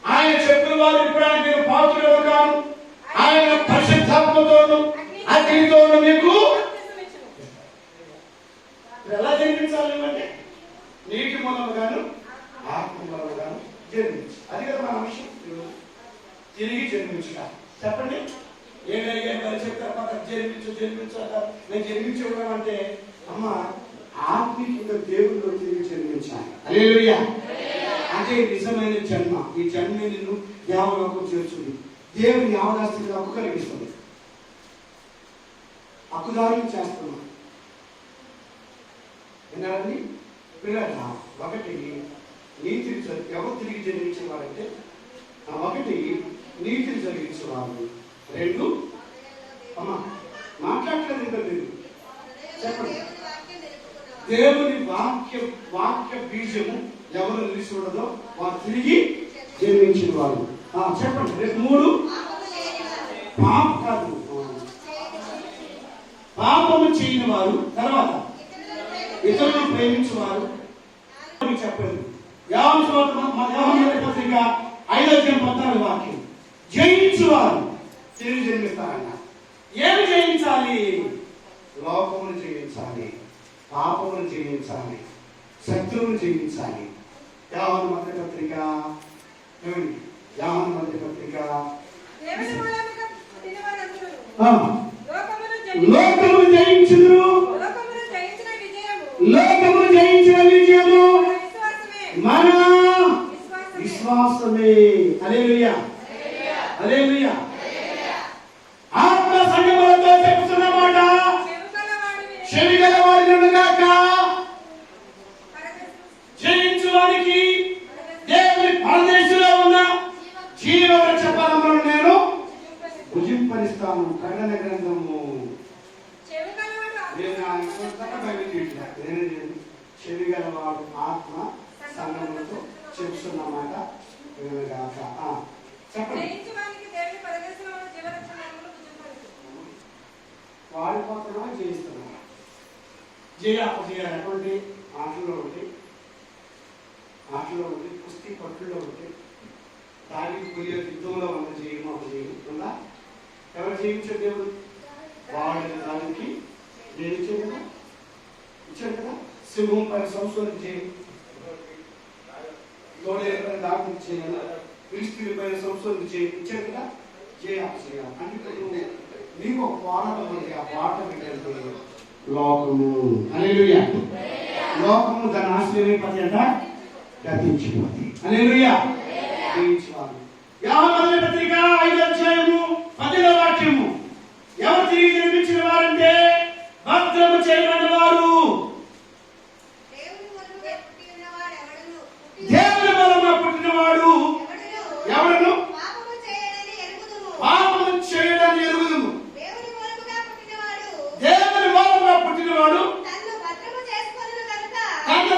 ఆయన చెప్పిన వారు ఇప్పడానికి నేను పాత్రుడు కాను, ఆయన పరిశుద్ధాత్మతోను అగ్నితోను మీకు ఎలా జన్మించాలి అంటే నీటి మూలముగాను ఆత్మ మూలముగాను జన్మించు. అది కదా మన అంశం. తిరిగి జన్మించుట. చెప్పండి, ఏమైనా చెప్తారు పక్క జన్మించు అంటారు. నేను జన్మించడం అంటే అమ్మ ఆత్మీయంగా దేవుడిలో తిరిగి జన్మించాలి. హల్లెలూయా. అంటే నిజమైన జన్మ. ఈ జన్మే నిన్ను యావలోకం చేర్చుంది. దేవుని యావదాస్తికి హక్కు కలిగిస్తుంది, హక్కుదారులు చేస్తున్నాం. విన్నారండి పిల్లల? ఒకటి నీతిని ఎవరు తిరిగి జన్మించేవారంటే, ఒకటి నీతిని జరిగించేవారు, రెండు అమ్మా మాట్లాడలేదు ఇంకా మీరు చెప్పండి. దేవుని వాక్య బీజము ఎవరు నిలిచి ఉండదో వారు తిరిగి జన్మించిన వారు. చెప్పండి. రేపు మూడు పాపము చేయని వారు, తర్వాత ఇతరులను ప్రేమించేవారు. చెప్పండి. యోహాను పత్రిక 5:14 వాక్యం, జయించువారు తిరిగి జన్మిస్తారన్న. ఏమి జయించాలి? లోకమును జయించాలి, పాపమును జయించాలి, శత్రువును జయించాలి. యోహాను మొదటి పత్రిక లోకమును జయించుదురు, లోకమును జయించిన విజయము మన విశ్వాసమే. హల్లెలూయా, హల్లెలూయా. ఆత్మ సంగములతో చెప్పుతున్న మాట చెవిగలవాడిగాక. జయించువానికి దేవుని పరదేశంలో ఉన్న జీవవృక్ష ఫలములను నేను భుజింపనిస్తాను. ప్రకటన గ్రంథము చెవిగలవాడు ఆత్మ సంగములతో చెప్తున్నమాట వినగాక. చెప్పండి. వాడిపోతున్నా చేయిస్తున్నా చేయాలి. అటువంటి ఆటల్లో ఒకటి కుస్తీ పట్టుల్లో ఒకటి తాగి పులియ యుద్ధంలో ఉన్న చేయడం ఒక చేయడం ఉందా? ఎవరు జయించే దేవుడు? వాడిన దానికి జయించాడు కదా, ఇచ్చాడు కదా. సింహం పైన సంవత్సరం చేయి, తోడేపైన దాటి చేయాలి, ఫిలిష్తీయుల పైన సంవత్సరం చేయి, ఇచ్చాడు కదా. చేయాలి. అంటే నీకు ఒక పోరాటం ఉంది. ఆ పోరాటం ఏంటంటే లోకము. హల్లెలూయా. లోకము దాని ఆశ్చర్యపతి అంట గతించిపోతుంది. హల్లెలూయా. జయించువారు. యోహాను పత్రిక 5:10 వాక్యము, ఎవరు తిరిగి జన్మించిన వారంటే భద్రము చేయబడిన వారు. దేవుని మూలముగా పుట్టినవాడు ఎవడను పాపము చేయడని ఎరుగుదుము. దేవుని మూలముగా పుట్టినవాడు తన్ను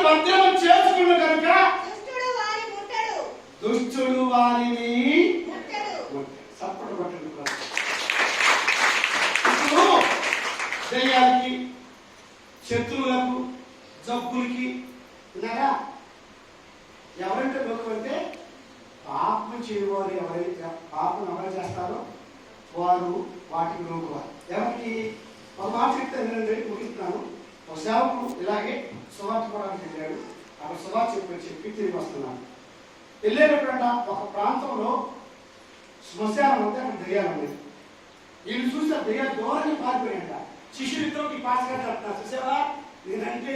భద్రము చేసుకున్న కనుక దుష్టుడు వారిని సపోర్ట్ పట్టడు. ఇప్పుడు దయ్యాలకి, శత్రువులకు, జబ్బులకి ఉన్నారా? ఎవరంటే లోకం అంటే పాపం చేయవారు. ఎవరైతే పాపం ఎవరు చేస్తారో వారు వాటికి లోకువారు. ఎవరికి ఒక మాట చెప్తే వినండి, ముగిస్తున్నాను. ఒక సేవకుడు ఇలాగే సువార్త పోవడానికి వెళ్ళాడు. అక్కడ సువార్త చెప్పి తిరిగి వస్తున్నాను. వెళ్ళేటప్పుడంట ఒక ప్రాంతంలో శ్మశానం ఉంటే అక్కడ దెయ్యాలు ఉండేది. వీళ్ళు చూస్తే దెయ్యాలు దూరంగా పారిపోయాయంట. శిష్యులతో పాస్ గారు అంటున్నారు, చూసావా నేనంటే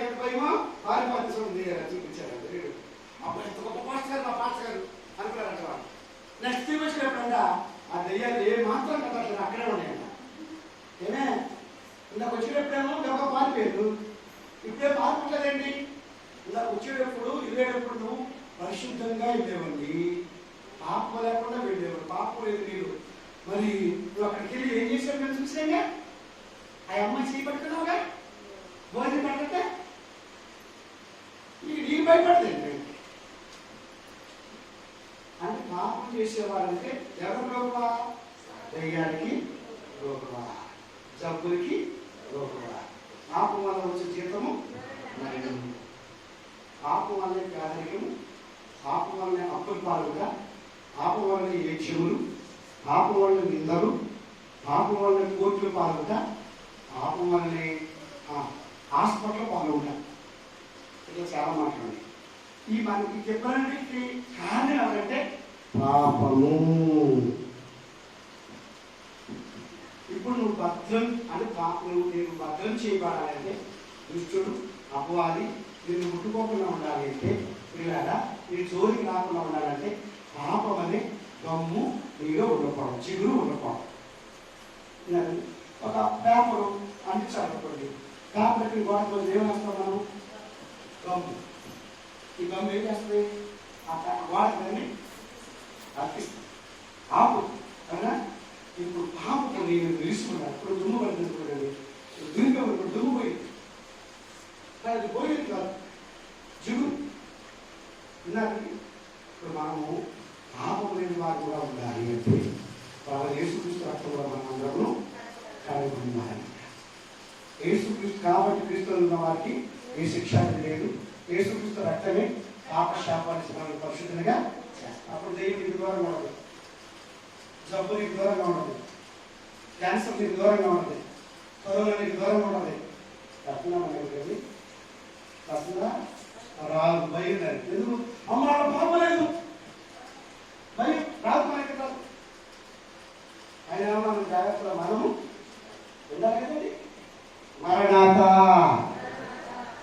ఎంత భయమో పారిపోతే దెయ్యాలు చూపించారు. అప్పుడు ఎంత గొప్ప పాస్ గారు, మా పాస్ గారు అనుకున్నారంట వాళ్ళు. నెక్స్ట్ టైం వచ్చినప్పుడంట ఆ దెయ్యాలు ఏ మాత్రం కదా అక్కడే ఉన్నాయంట. ఏమే ఇందాక వచ్చేటప్పుడేమో గొప్ప పారిపోయారు, ఇప్పుడే పారిపోలేదండి. ఇందాక వచ్చేటప్పుడు వెళ్ళేటప్పుడు నువ్వు పరిశుద్ధంగా వెళ్ళేవండి, పాపం లేకుండా వెళ్ళేవాడు. పాపం లేదు నీరు. మరి నువ్వు అక్కడికి వెళ్ళి ఏం చేసావు మేము చూసాగా? ఆ అమ్మాయి చేయి పట్టుకున్నావుగా, భోజనం పెట్టక నీకు భయపడదండి. అంటే పాపం చేసి చేసేవారంటే ఎవరు రోగువా? దయ్యానికి రోగువా, జబ్బులకి రోగువా. పాపం వల్ల వచ్చే జీతము మరణం. పాపం వల్లే పేదరికము, పాపం వల్లనే అప్పుల పాలుగా, పాపం వల్లనే ఏడ్యములు, పాపం వల్ల నిందలు, పాపం వల్లనే కోర్టుల పాలుగా, పాపం వల్లనే హాస్పిటల్ పాల్గొంటా. ఇట్లా చాలా మాట్లాడి ఈ మనకి చెప్పడానికి కారణం ఎవరంటే పాపము. ఇప్పుడు నువ్వు భద్రం అని నేను భద్రం చేయబడాలంటే, దుష్టుడు అపవాది నిన్ను ముట్టుకోకుండా ఉండాలి అంటే, పిల్లగా నీ జోలికి రాకుండా ఉండాలంటే పాపం అనే గమ్ము నీలో ఉండకూడదు, చిగురు ఉండకూడదు. ఒక పేపరు అంటించాలనుకోండి, పేపర్కి గోడకు ఏమేస్తాం మనం? గమ్ము. ఈ గమ్ము ఏం చేస్తుంది? ఆ గోడకి అర్పిస్తుంది. ఆపు కదా. ఇప్పుడు పాపకు నేను తెలుసుకున్నాను. ఇప్పుడు దుమ్ము పడుతుంది చూడండి, దుమ్ము దుమ్ము పోయింది, అది పోయింది కాదు, జిగురు. విన్నారండి? ఇప్పుడు మనము పాపం లేని వారు కూడా ఉండాలి అంటే వాళ్ళ యేసుక్రీస్తు రక్తం కూడా మనం అందరూ కలిగి ఉండాలి. యేసుక్రీస్తు కాబట్టి క్రీస్తులు ఉన్న వారికి ఏ శిక్ష లేదు. యేసుక్రీస్తు రక్తమే పాప శాపాన్ని పరిశుద్ధంగా చేస్తాం. అప్పుడు దెయ్యం నీకు దూరంగా ఉండదు, జబ్బు నీకు దూరంగా ఉండదు, క్యాన్సర్ నీకు దూరంగా ఉండదు, కరోనా నీకు దూరంగా ఉండదు. రత్నం అనేది రత్న రాదు, భయం లేదు. ఎందుకు? అమ్మ పాప లేదు, భయం రాదు, మనకి రాదు. అయినా మనం జాగ్రత్తలో మనము ఉండాలి కదండి. మరణాత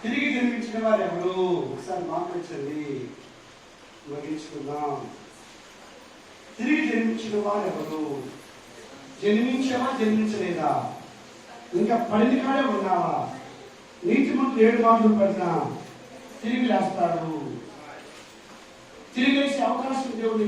తిరిగి జన్మించిన వారు ఎవరు? ఒకసారి మాట్లాడించండి, ముగించుకుందాం. తిరిగి జన్మించిన వారు ఎవరు? జన్మించావా, జన్మించలేదా? ఇంకా పడిన కాడే ఉన్నావా? నీతిమంతుడు 7 మాటలు పడినా తిరిగి లేస్తాడు. తిరిగి వేసే అవకాశం దేవుడు